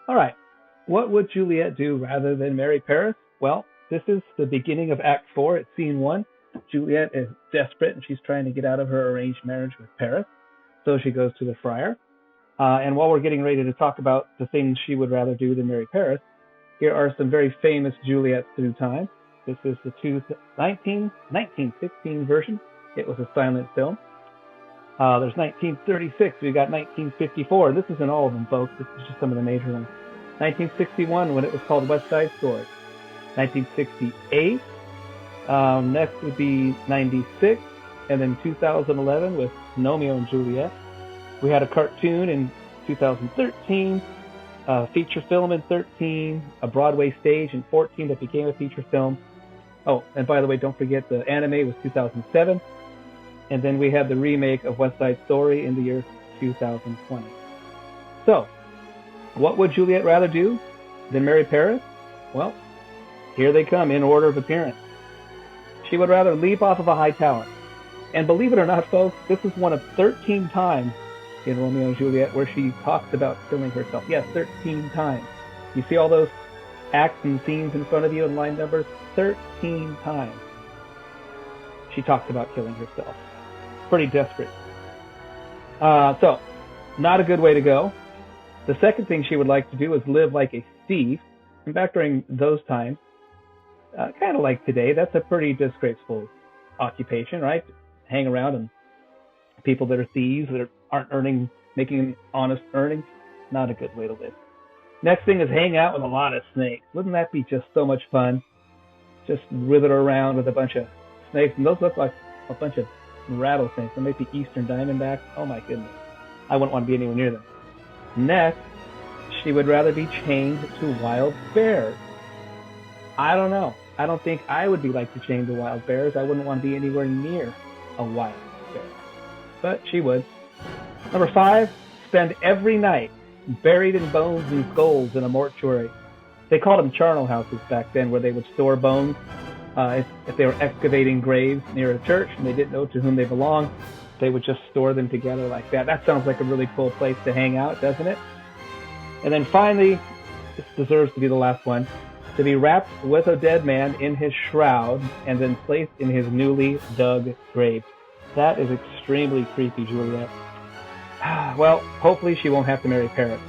All right. What would Juliet do rather than marry Paris? Well, this is the beginning of Act 4. It's scene 1. Juliet is desperate and she's trying to get out of her arranged marriage with Paris. So she goes to the friar. And while we're getting ready to talk about the things she would rather do than marry Paris, here are some very famous Juliets through time. This is the 1916 version. It was a silent film. There's 1936. We got 1954. This isn't all of them, folks. This is just some of the major ones. 1961, when it was called West Side Story. 1968. Next would be 96. And then 2011 with Romeo and Juliet. We had a cartoon in 2013. A feature film in 13. A Broadway stage in 14 that became a feature film. Oh, and by the way, don't forget the anime was 2007. And then we had the remake of West Side Story in the year 2020. So, what would Juliet rather do than marry Paris? Well, here they come in order of appearance. She would rather leap off of a high tower. And believe it or not, folks, this is one of 13 times in Romeo and Juliet where she talks about killing herself. Yes, 13 times. You see all those acts and scenes in front of you in line numbers? 13 times she talks about killing herself. Pretty desperate. So, not a good way to go. The second thing she would like to do is live like a thief. And back during those times, kind of like today, that's a pretty disgraceful occupation, right? Hang around and people that are thieves, that aren't making an honest earnings, not a good way to live. Next thing is hang out with a lot of snakes. Wouldn't that be just so much fun? Just wither around with a bunch of snakes. And those look like a bunch of rattlesnakes. They might be eastern diamondbacks. Oh my goodness. I wouldn't want to be anywhere near them. Next, she would rather be chained to wild bears. I don't know. I don't think I would be like to chain to wild bears. I wouldn't want to be anywhere near a wild bear. But she would. Number 5, spend every night buried in bones and skulls in a mortuary. They called them charnel houses back then, where they would store bones. If they were excavating graves near a church and they didn't know to whom they belonged, they would just store them together like that. That sounds like a really cool place to hang out, doesn't it? And then finally, this deserves to be the last one, to be wrapped with a dead man in his shroud and then placed in his newly dug grave. That is extremely creepy, Juliet. Well, hopefully she won't have to marry Paris.